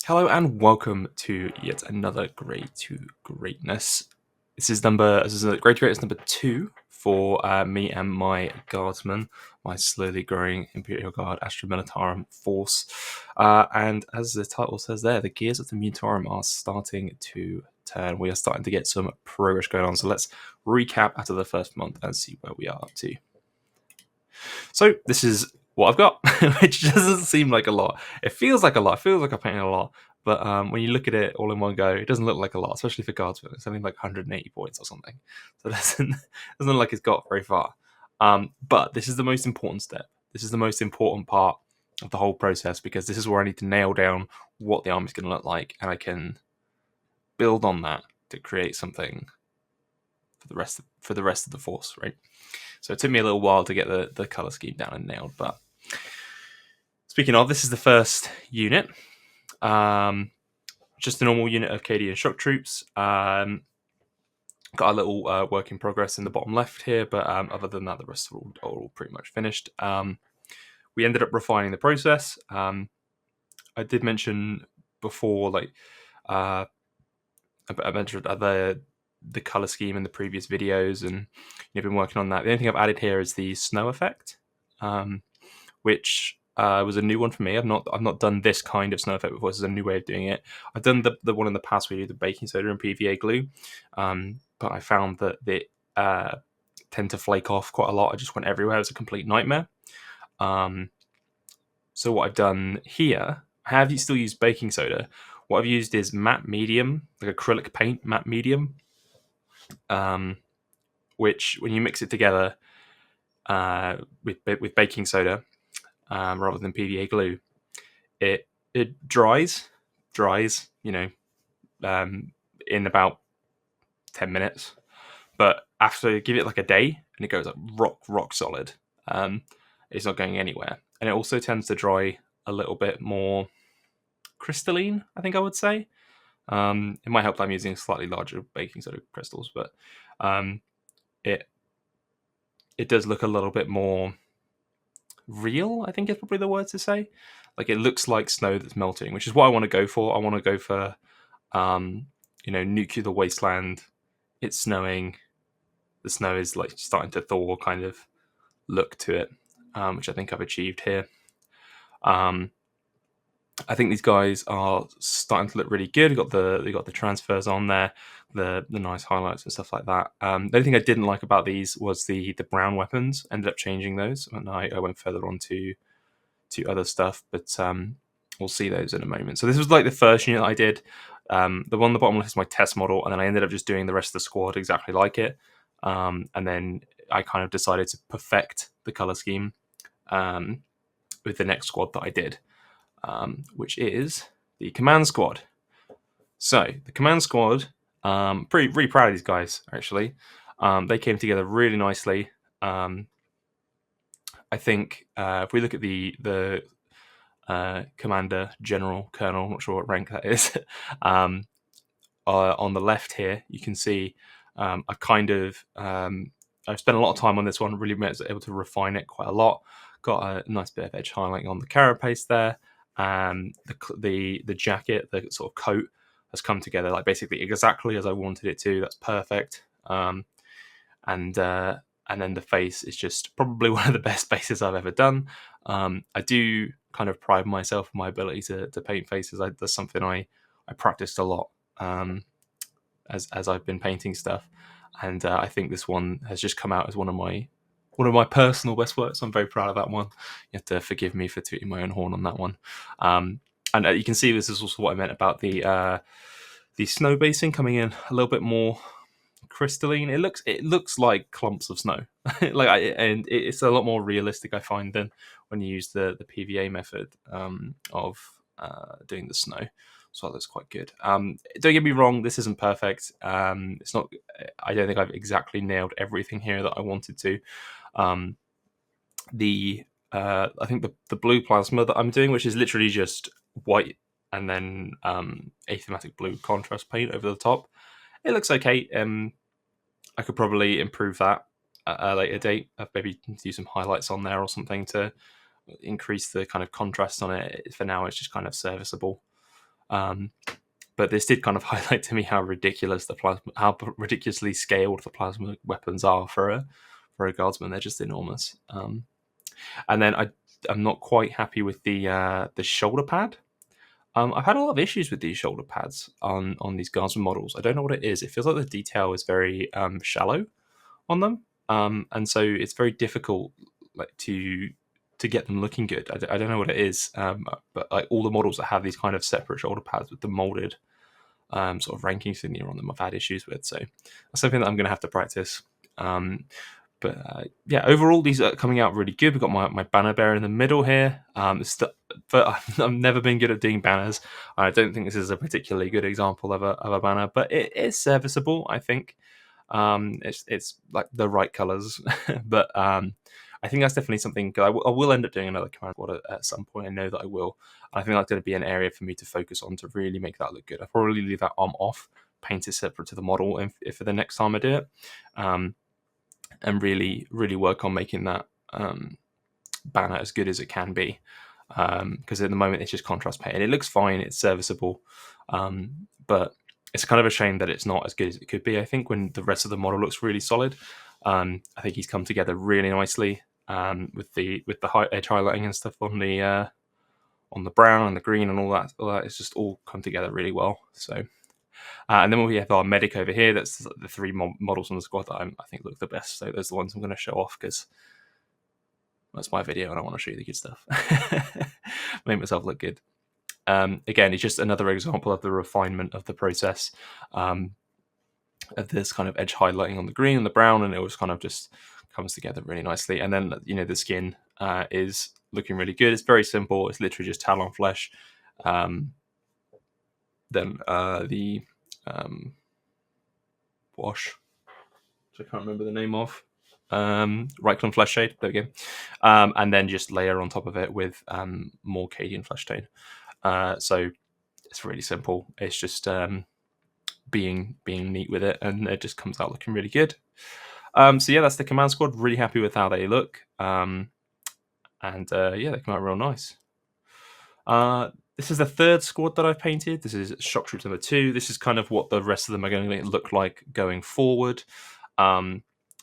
Hello and welcome to yet another Grade 2 Greatness. This is a Grade 2 Greatness number 2 for me and my guardsman, my slowly growing Imperial Guard Astra Militarum force. And as the title says there, the gears of the Militarum are starting to turn. We are starting to get some progress going on. So let's recap after the first month and see where we are up to. So this is what I've got, which doesn't seem like a lot. It feels like a lot. It feels like I'm painting a lot. But when you look at it all in one go, it doesn't look like a lot, especially for guardsmen. It's only like 180 points or something. So it doesn't look like it's got very far. But this is the most important step. This is the most important part of the whole process because this is where I need to nail down what the army's going to look like, and I can build on that to create something for the rest of the force, right? So it took me a little while to get the color scheme down and nailed. But speaking of, this is the first unit. Just a normal unit of Cadian shock troops. Got a little work in progress in the bottom left here, but other than that, the rest are all pretty much finished. We ended up refining the process. I did mention before, I mentioned the color scheme in the previous videos, and you've been working on that. The only thing I've added here is the snow effect, which was a new one for me. I've not done this kind of snow effect before. This is a new way of doing it. I've done the one in the past where you do the baking soda and PVA glue, but I found that they tend to flake off quite a lot. I just went everywhere. It was a complete nightmare. So what I've done here, I have still used baking soda. What I've used is matte medium, like acrylic paint matte medium, which when you mix it together with baking soda rather than PVA glue, it dries, in about 10 minutes. But after you give it like a day, and it goes like rock solid. It's not going anywhere, and it also tends to dry a little bit more crystalline, I think I would say. It might help that I'm using slightly larger baking soda crystals, but it does look a little bit more real, I think is probably the word to say. Like it looks like snow that's melting, which is what I want to go for. I want to go for, nuclear wasteland. It's snowing. The snow is like starting to thaw kind of look to it, which I think I've achieved here. I think these guys are starting to look really good. They got the transfers on there, the nice highlights and stuff like that. The only thing I didn't like about these was the brown weapons. Ended up changing those, and I went further on to other stuff, but we'll see those in a moment. So this was like the first unit I did. The one on the bottom left is my test model, and then I ended up just doing the rest of the squad exactly like it. And then I kind of decided to perfect the color scheme with the next squad that I did. Which is the command squad. So the command squad, really proud of these guys actually. They came together really nicely. I think if we look at the commander, general, colonel, not sure what rank that is, on the left here, you can see I kind of I've spent a lot of time on this one. Really was able to refine it quite a lot. Got a nice bit of edge highlighting on the carapace there. The jacket, the sort of coat has come together like basically exactly as I wanted it to. That's perfect. And then the face is just probably one of the best faces I've ever done. I do kind of pride myself on my ability to paint faces. That's something I practiced a lot as I've been painting stuff, and I think this one has just come out as one of my personal best works. I'm very proud of that one. You have to forgive me for tooting my own horn on that one. And you can see this is also what I meant about the snow basing coming in a little bit more crystalline. It looks like clumps of snow, and it's a lot more realistic I find than when you use the PVA method of doing the snow. So that's quite good. Don't get me wrong, this isn't perfect. It's not. I don't think I've exactly nailed everything here that I wanted to. I think the blue plasma that I'm doing, which is literally just white and then a thematic blue contrast paint over the top, it looks okay. I could probably improve that at a later date. Maybe do some highlights on there or something to increase the kind of contrast on it. For now, it's just kind of serviceable. But this did kind of highlight to me how ridiculously scaled the plasma weapons are for a guardsman. They're just enormous. And then I'm not quite happy with the shoulder pad. I've had a lot of issues with these shoulder pads on these guardsman models. I don't know what it is. It feels like the detail is very shallow on them, and so it's very difficult like to get them looking good. I don't know what it is, but like all the models that have these kind of separate shoulder pads with the molded sort of ranking signature on them, I've had issues with. So that's something that I'm going to have to practice. But yeah, overall, these are coming out really good. We've got my banner bearer in the middle here. But I've never been good at doing banners. I don't think this is a particularly good example of a banner, but it is serviceable, I think. It's like the right colors, but I think that's definitely something. I will end up doing another command squad at some point. I know that I will. I think that's going to be an area for me to focus on to really make that look good. I'll probably leave that arm off, paint it separate to the model, if for the next time I do it, and really work on making that banner as good as it can be. Because at the moment it's just contrast paint, and it looks fine. It's serviceable, but it's kind of a shame that it's not as good as it could be. I think when the rest of the model looks really solid, I think he's come together really nicely with the edge highlighting and stuff on the brown and the green and all that. It's just all come together really well. So, and then we have our medic over here. That's the three models on the squad that I think look the best. So those are the ones I'm going to show off because that's my video and I want to show you the good stuff. Make myself look good. Again, it's just another example of the refinement of the process of this kind of edge highlighting on the green and the brown, and it was kind of just comes together really nicely. And then the skin is looking really good. It's very simple. It's literally just talon flesh. Then the wash, which I can't remember the name of. Reichland flesh shade. There we go. And then just layer on top of it with more Cadian flesh tone. So it's really simple. It's just being neat with it, and it just comes out looking really good. So yeah, that's the command squad. Really happy with how they look, and yeah, they come out real nice. This is the third squad that I've painted. This is Shock Troops number 2. This is kind of what the rest of them are going to look like going forward. The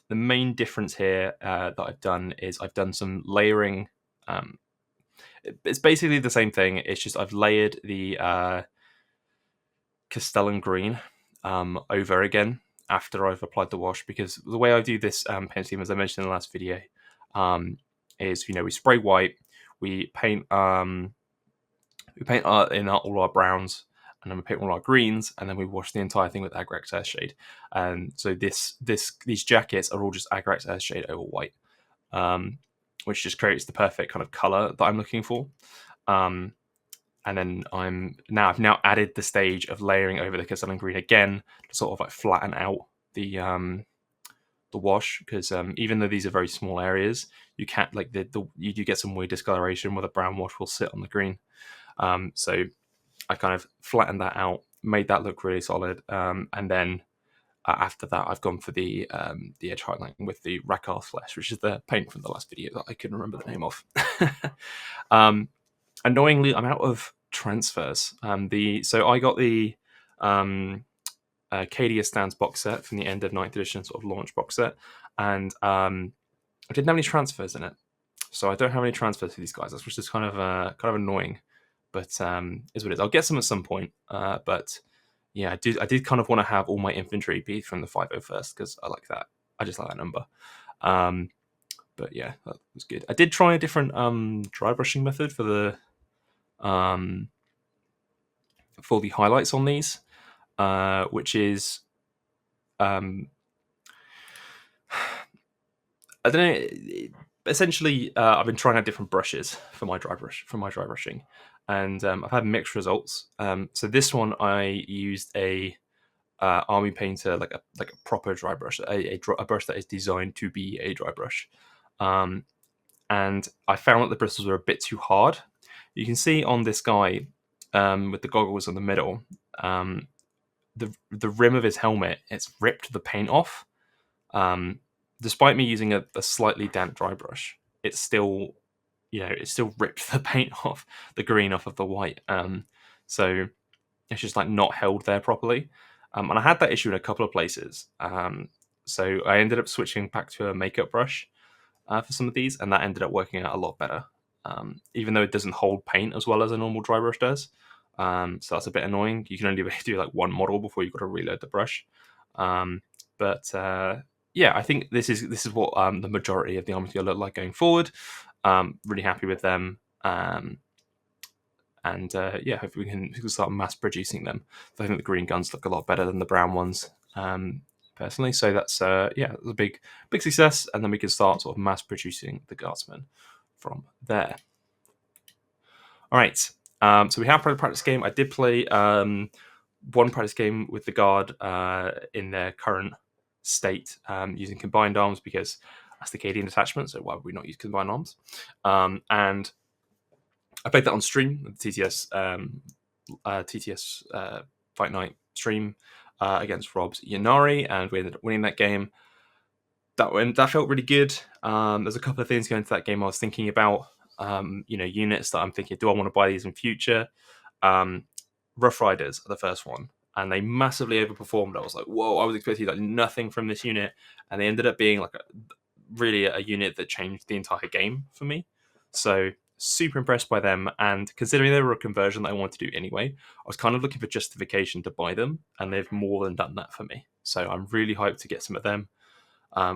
main difference here that I've done is I've done some layering. It's basically the same thing. It's just I've layered the Castellan green over again after I've applied the wash, because the way I do this paint scheme, as I mentioned in the last video, is we spray white, we paint all our browns, and then we paint all our greens, and then we wash the entire thing with Agrax Earthshade. And so these jackets are all just Agrax Earthshade over white, which just creates the perfect kind of color that I'm looking for. And then I've now added the stage of layering over the Castellan green again to sort of like flatten out the wash, because even though these are very small areas, you can't you do get some weird discoloration where the brown wash will sit on the green. So I kind of flattened that out, made that look really solid, and then after that I've gone for the edge highlighting with the Rakarth flesh, which is the paint from the last video that I couldn't remember the name of. Annoyingly, I'm out of transfers. So I got the Cadia Stands box set from the end of 9th edition sort of launch box set, and I didn't have any transfers in it, so I don't have any transfers for these guys, which is kind of annoying, but is what it is. I'll get some at some point, but yeah, I did kind of want to have all my infantry be from the 501st because I like that. I just like that number. But yeah, that was good. I did try a different dry brushing method for the highlights on these, which is I don't know. Essentially, I've been trying out different brushes for my dry brushing, and I've had mixed results. So this one I used a Army Painter, like a proper dry brush, a brush that is designed to be a dry brush. And I found that the bristles were a bit too hard. You can see on this guy with the goggles in the middle, the rim of his helmet, it's ripped the paint off. Despite me using a slightly damp dry brush, it still ripped the paint off, the green off of the white. So It's just like not held there properly. And I had that issue in a couple of places. So I ended up switching back to a makeup brush for some of these, and that ended up working out a lot better. Even though it doesn't hold paint as well as a normal dry brush does. So that's a bit annoying. You can only do like one model before you've got to reload the brush. But yeah, I think this is what the majority of the armies will look like going forward. Really happy with them. And yeah, hopefully we can start mass producing them. So I think the green guns look a lot better than the brown ones, personally. So that's yeah, that's a big success, and then we can start sort of mass producing the guardsmen from there. All right, so we have played a practice game. I did play one practice game with the guard in their current state using combined arms because that's the Cadian detachment. So why would we not use combined arms? And I played that on stream with TTS Fight Night stream against Rob's Yanari, and we ended up winning that game. That felt really good. There's a couple of things going into that game I was thinking about. Units that I'm thinking, do I want to buy these in future? Rough Riders are the first one, and they massively overperformed. I was like, whoa, I was expecting like nothing from this unit, and they ended up being like really a unit that changed the entire game for me. So super impressed by them, and considering they were a conversion that I wanted to do anyway, I was kind of looking for justification to buy them, and they've more than done that for me. So I'm really hyped to get some of them,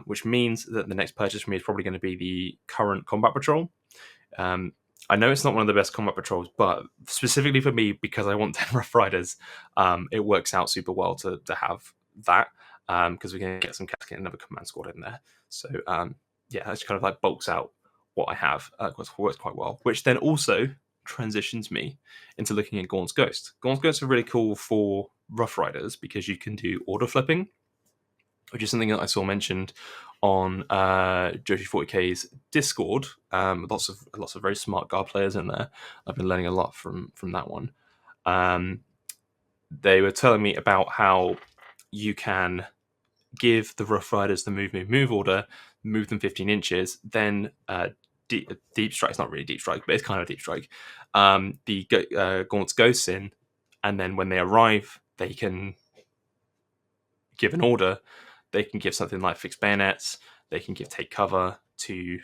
which means that the next purchase for me is probably going to be the current Combat Patrol. I know it's not one of the best combat patrols, but specifically for me, because I want 10 Rough Riders, it works out super well to have that, because we can get some casket and another command squad in there. So yeah, it's kind of like bulks out what I have. Works quite well, which then also transitions me into looking at Gaunt's Ghost. Gaunt's Ghost are really cool for Rough Riders because you can do order flipping, which is something that I saw mentioned on Joshi 40K's Discord. Lots of very smart guard players in there. I've been learning a lot from that one. They were telling me about how you can give the Rough Riders the move order, move them 15 inches, then deep strike. It's not really deep strike, but it's kind of deep strike. The Gaunt's Ghosts in, and then when they arrive, they can give an order. They can give something like fixed bayonets. They can give take cover to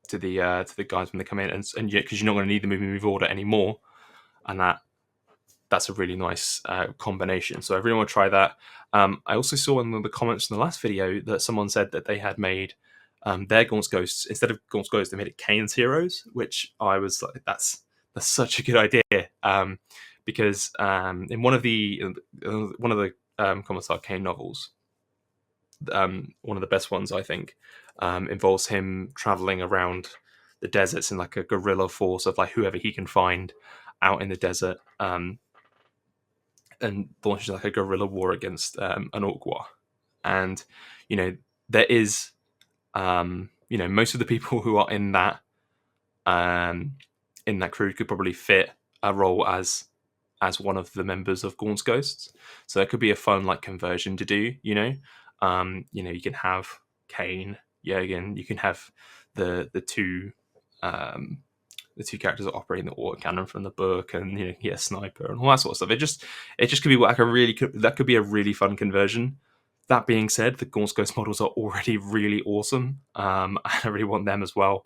the guys when they come in, and because you're not going to need the move order anymore, and that's a really nice combination. So I really want to try that. I also saw in the comments in the last video that someone said that they had made their Gaunt's Ghosts, instead of Gaunt's Ghosts, they made it Kane's Heroes, which I was like, that's such a good idea. Because in one of the Commissar Kane novels, one of the best ones I think, involves him traveling around the deserts in like a guerrilla force of like whoever he can find out in the desert, and launches like a guerrilla war against an Orc war. And there is most of the people who are in that crew could probably fit a role as one of the members of Gaunt's Ghosts. So that could be a fun like conversion to do. You can have Kane, Jurgen. You can have the two characters that are operating the auto cannon from the book, and get a sniper and all that sort of stuff. It just could be like that could be a really fun conversion. That being said, the Gaunt's Ghost models are already really awesome. I really want them as well.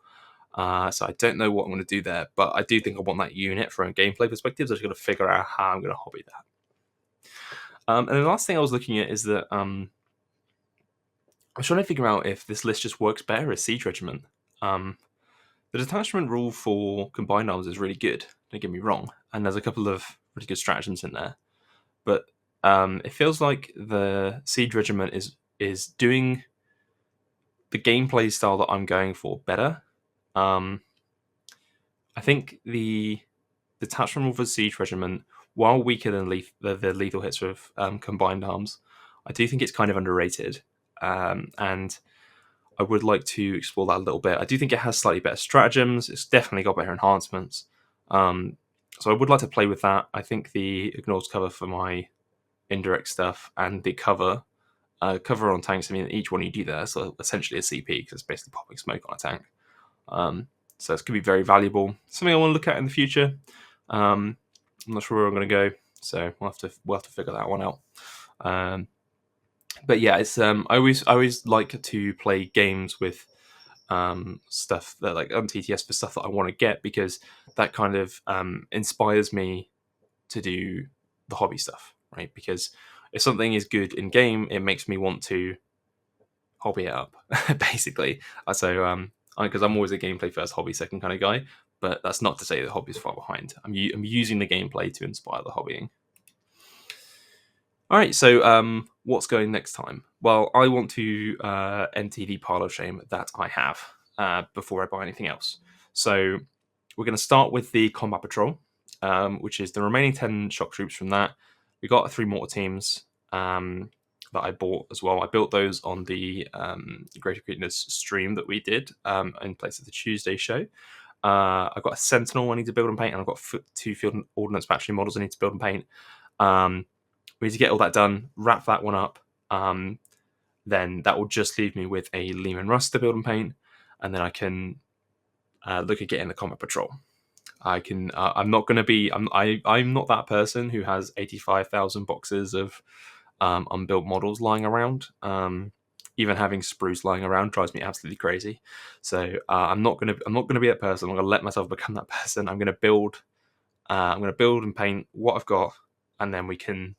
So I don't know what I'm going to do there, but I do think I want that unit from a gameplay perspective. So I just got to figure out how I'm going to hobby that. And the last thing I was looking at is that I was trying to figure out if this list just works better as Siege Regiment. The detachment rule for combined arms is really good, don't get me wrong, and there's a couple of really good stratagems in there. But it feels like the Siege Regiment is doing the gameplay style that I'm going for better. I think the detachment rule for Siege Regiment, while weaker than the lethal hits with combined arms, I do think it's kind of underrated. And I would like to explore that a little bit. I do think it has slightly better stratagems. It's definitely got better enhancements. So I would like to play with that. I think the ignores cover for my indirect stuff, and the cover on tanks. I mean, each one you do there, so essentially a CP, because it's basically popping smoke on a tank. So it's going to be very valuable. Something I want to look at in the future. I'm not sure where I'm going to go. So we'll have to figure that one out. But yeah, it's I always like to play games with stuff that like on TTS for stuff that I want to get, because that kind of inspires me to do the hobby stuff, right? Because if something is good in game, it makes me want to hobby it up, basically. So because I'm always a gameplay first, hobby second kind of guy. But that's not to say that hobby is far behind. I'm using the gameplay to inspire the hobbying. All right, so what's going next time? Well, I want to empty the pile of shame that I have before I buy anything else. So we're going to start with the Combat Patrol, which is the remaining 10 shock troops from that. We got 3 mortar teams that I bought as well. I built those on the Greater Greatness stream that we did in place of the Tuesday show. I've got a Sentinel I need to build and paint, and I've got 2 Field Ordnance Battery models I need to build and paint. We need to get all that done, wrap that one up. Then that will just leave me with a Lehman Russ to build and paint, and then I can look at getting the Combat Patrol. I can. I'm not going to be. I'm not that person who has 85,000 boxes of unbuilt models lying around. Even having spruce lying around drives me absolutely crazy. So I'm not going to be that person. I'm going to let myself become that person. I'm going to build. I'm going to build and paint what I've got, and then we can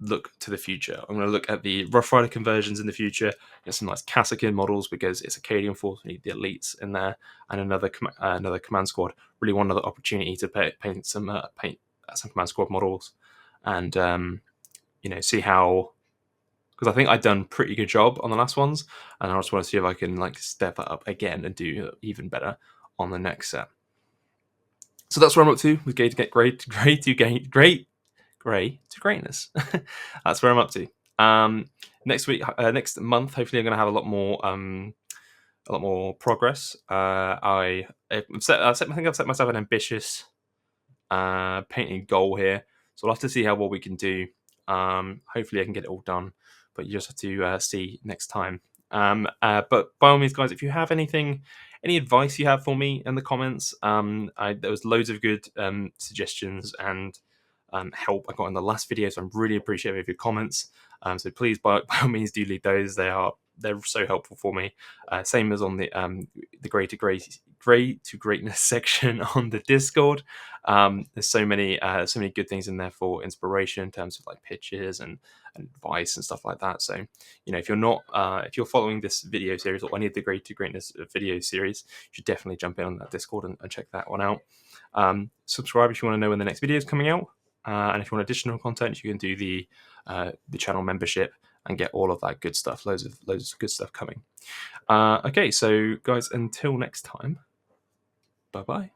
look to the future. I'm going to look at the Rough Rider conversions in the future, get some nice Kassakin models, because it's Acadian Force, we need the elites in there, and another command squad. Really want another opportunity to paint some command squad models, and see how, because I think I've done a pretty good job on the last ones, and I just want to see if I can like step that up again and do even better on the next set. So that's where I'm up to with Gray to Get Great to Greatness. That's where I'm up to. Next week, next month, hopefully, I'm going to have a lot more progress. I think I've set myself an ambitious painting goal here, so I'll have to see how well we can do. Hopefully, I can get it all done, but you just have to see next time. But by all means, guys, if you have any advice you have for me in the comments, there was loads of good suggestions and help I got in the last video, so I'm really appreciative of your comments. So please, by all means, do leave those. They're so helpful for me. Same as on the Grey to Greatness section on the Discord. There's so many good things in there for inspiration in terms of like pictures and advice and stuff like that. So if you're following this video series or any of the Grey to Greatness video series, you should definitely jump in on that Discord and check that one out. Subscribe if you want to know when the next video is coming out. And if you want additional content, you can do the channel membership and get all of that good stuff. Loads of good stuff coming. Okay, so guys, until next time, bye-bye.